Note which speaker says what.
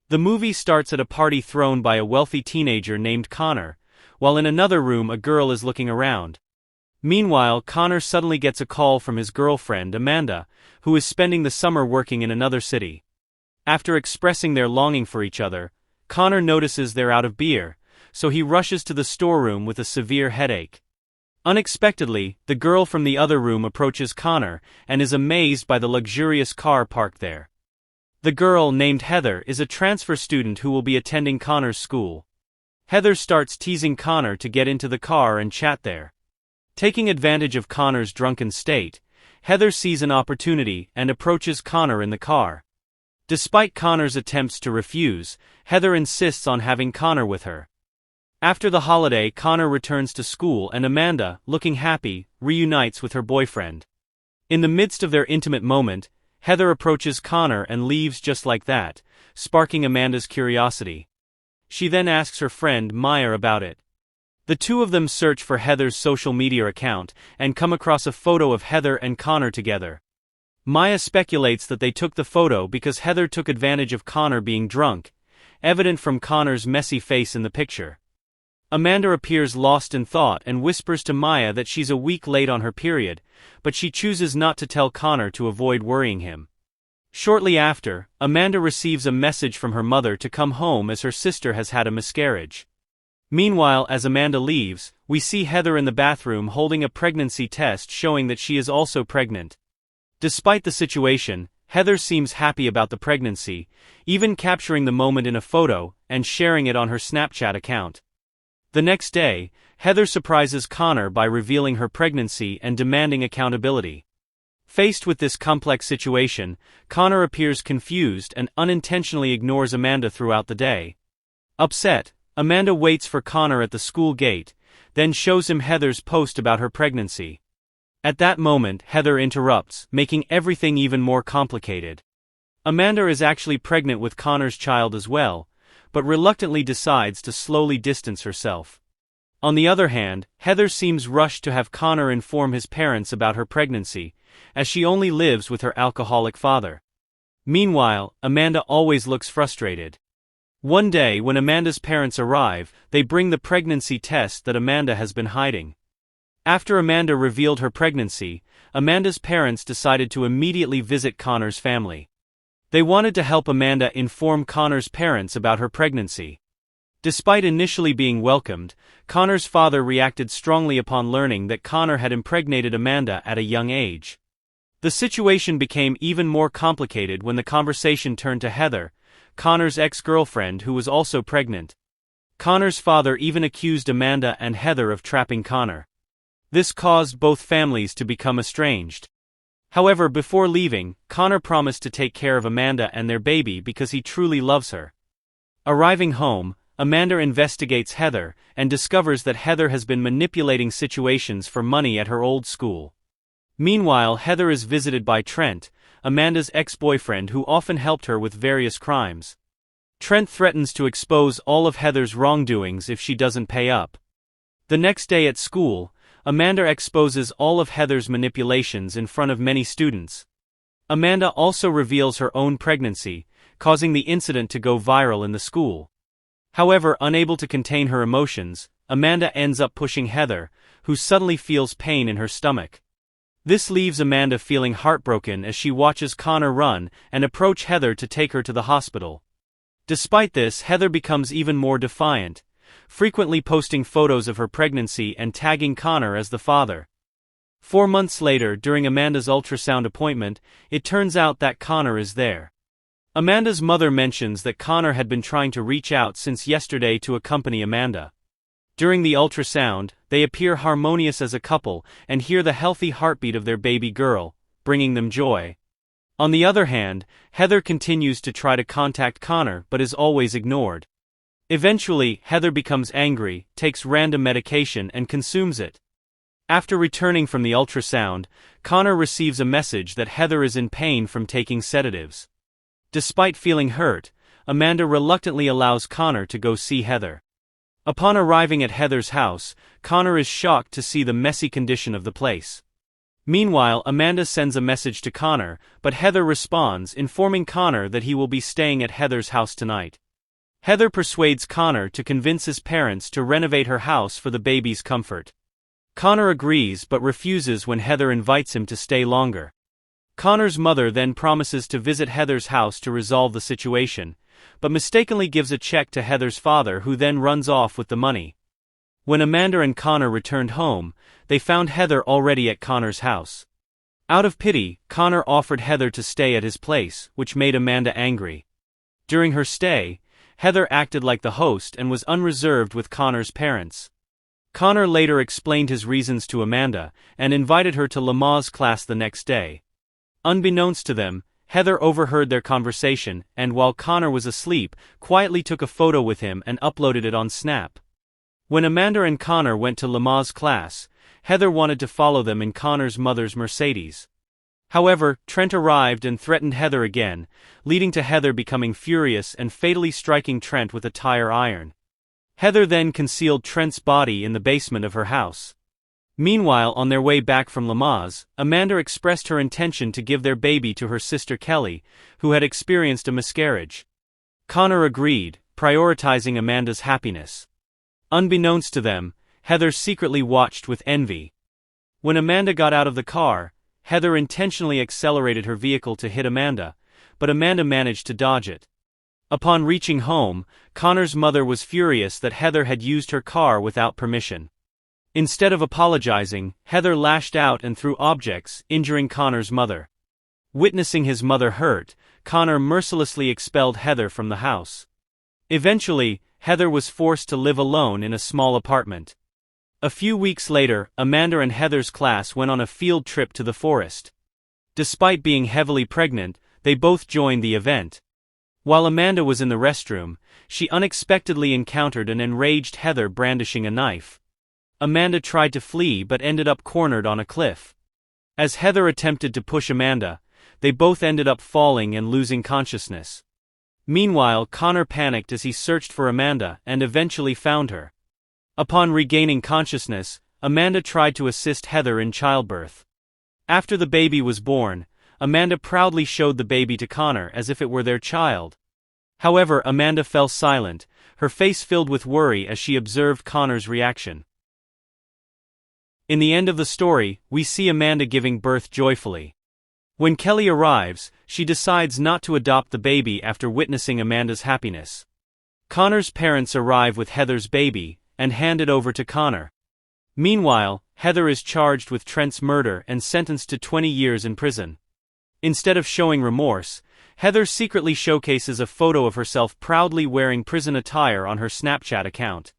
Speaker 1: The movie starts at a party thrown by a wealthy teenager named Connor, while in another room a girl is looking around. Meanwhile, Connor suddenly gets a call from his girlfriend, Amanda, who is spending the summer working in another city. After expressing their longing for each other, Connor notices they're out of beer, so he rushes to the storeroom with a severe headache. Unexpectedly, the girl from the other room approaches Connor and is amazed by the luxurious car parked there. The girl, named Heather, is a transfer student who will be attending Connor's school. Heather starts teasing Connor to get into the car and chat there. Taking advantage of Connor's drunken state, Heather sees an opportunity and approaches Connor in the car. Despite Connor's attempts to refuse, Heather insists on having Connor with her. After the holiday, Connor returns to school and Amanda, looking happy, reunites with her boyfriend. In the midst of their intimate moment, Heather approaches Connor and leaves just like that, sparking Amanda's curiosity. She then asks her friend Maya about it. The two of them search for Heather's social media account and come across a photo of Heather and Connor together. Maya speculates that they took the photo because Heather took advantage of Connor being drunk, evident from Connor's messy face in the picture. Amanda appears lost in thought and whispers to Maya that she's a week late on her period, but she chooses not to tell Connor to avoid worrying him. Shortly after, Amanda receives a message from her mother to come home as her sister has had a miscarriage. Meanwhile, as Amanda leaves, we see Heather in the bathroom holding a pregnancy test showing that she is also pregnant. Despite the situation, Heather seems happy about the pregnancy, even capturing the moment in a photo and sharing it on her Snapchat account. The next day, Heather surprises Connor by revealing her pregnancy and demanding accountability. Faced with this complex situation, Connor appears confused and unintentionally ignores Amanda throughout the day. Upset, Amanda waits for Connor at the school gate, then shows him Heather's post about her pregnancy. At that moment, Heather interrupts, making everything even more complicated. Amanda is actually pregnant with Connor's child as well, but reluctantly decides to slowly distance herself. On the other hand, Heather seems rushed to have Connor inform his parents about her pregnancy, as she only lives with her alcoholic father. Meanwhile, Amanda always looks frustrated. One day when Amanda's parents arrive, they bring the pregnancy test that Amanda has been hiding. After Amanda revealed her pregnancy, Amanda's parents decided to immediately visit Connor's family. They wanted to help Amanda inform Connor's parents about her pregnancy. Despite initially being welcomed, Connor's father reacted strongly upon learning that Connor had impregnated Amanda at a young age. The situation became even more complicated when the conversation turned to Heather, Connor's ex-girlfriend who was also pregnant. Connor's father even accused Amanda and Heather of trapping Connor. This caused both families to become estranged. However, before leaving, Connor promised to take care of Amanda and their baby because he truly loves her. Arriving home, Amanda investigates Heather and discovers that Heather has been manipulating situations for money at her old school. Meanwhile, Heather is visited by Trent, Amanda's ex-boyfriend who often helped her with various crimes. Trent threatens to expose all of Heather's wrongdoings if she doesn't pay up. The next day at school, Amanda exposes all of Heather's manipulations in front of many students. Amanda also reveals her own pregnancy, causing the incident to go viral in the school. However, unable to contain her emotions, Amanda ends up pushing Heather, who suddenly feels pain in her stomach. This leaves Amanda feeling heartbroken as she watches Connor run and approach Heather to take her to the hospital. Despite this, Heather becomes even more defiant, frequently posting photos of her pregnancy and tagging Connor as the father. 4 months later, during Amanda's ultrasound appointment, it turns out that Connor is there. Amanda's mother mentions that Connor had been trying to reach out since yesterday to accompany Amanda. During the ultrasound, they appear harmonious as a couple and hear the healthy heartbeat of their baby girl, bringing them joy. On the other hand, Heather continues to try to contact Connor but is always ignored. Eventually, Heather becomes angry, takes random medication and consumes it. After returning from the ultrasound, Connor receives a message that Heather is in pain from taking sedatives. Despite feeling hurt, Amanda reluctantly allows Connor to go see Heather. Upon arriving at Heather's house, Connor is shocked to see the messy condition of the place. Meanwhile, Amanda sends a message to Connor, but Heather responds, informing Connor that he will be staying at Heather's house tonight. Heather persuades Connor to convince his parents to renovate her house for the baby's comfort. Connor agrees but refuses when Heather invites him to stay longer. Connor's mother then promises to visit Heather's house to resolve the situation, but mistakenly gives a check to Heather's father, who then runs off with the money. When Amanda and Connor returned home, they found Heather already at Connor's house. Out of pity, Connor offered Heather to stay at his place, which made Amanda angry. During her stay, Heather acted like the host and was unreserved with Connor's parents. Connor later explained his reasons to Amanda, and invited her to Lamaze class the next day. Unbeknownst to them, Heather overheard their conversation and, while Connor was asleep, quietly took a photo with him and uploaded it on Snap. When Amanda and Connor went to Lamaze class, Heather wanted to follow them in Connor's mother's Mercedes. However, Trent arrived and threatened Heather again, leading to Heather becoming furious and fatally striking Trent with a tire iron. Heather then concealed Trent's body in the basement of her house. Meanwhile, on their way back from Lamaze, Amanda expressed her intention to give their baby to her sister Kelly, who had experienced a miscarriage. Connor agreed, prioritizing Amanda's happiness. Unbeknownst to them, Heather secretly watched with envy. When Amanda got out of the car, Heather intentionally accelerated her vehicle to hit Amanda, but Amanda managed to dodge it. Upon reaching home, Connor's mother was furious that Heather had used her car without permission. Instead of apologizing, Heather lashed out and threw objects, injuring Connor's mother. Witnessing his mother hurt, Connor mercilessly expelled Heather from the house. Eventually, Heather was forced to live alone in a small apartment. A few weeks later, Amanda and Heather's class went on a field trip to the forest. Despite being heavily pregnant, they both joined the event. While Amanda was in the restroom, she unexpectedly encountered an enraged Heather brandishing a knife. Amanda tried to flee but ended up cornered on a cliff. As Heather attempted to push Amanda, they both ended up falling and losing consciousness. Meanwhile, Connor panicked as he searched for Amanda and eventually found her. Upon regaining consciousness, Amanda tried to assist Heather in childbirth. After the baby was born, Amanda proudly showed the baby to Connor as if it were their child. However, Amanda fell silent, her face filled with worry as she observed Connor's reaction. In the end of the story, we see Amanda giving birth joyfully. When Kelly arrives, she decides not to adopt the baby after witnessing Amanda's happiness. Connor's parents arrive with Heather's baby and hand it over to Connor. Meanwhile, Heather is charged with Trent's murder and sentenced to 20 years in prison. Instead of showing remorse, Heather secretly showcases a photo of herself proudly wearing prison attire on her Snapchat account.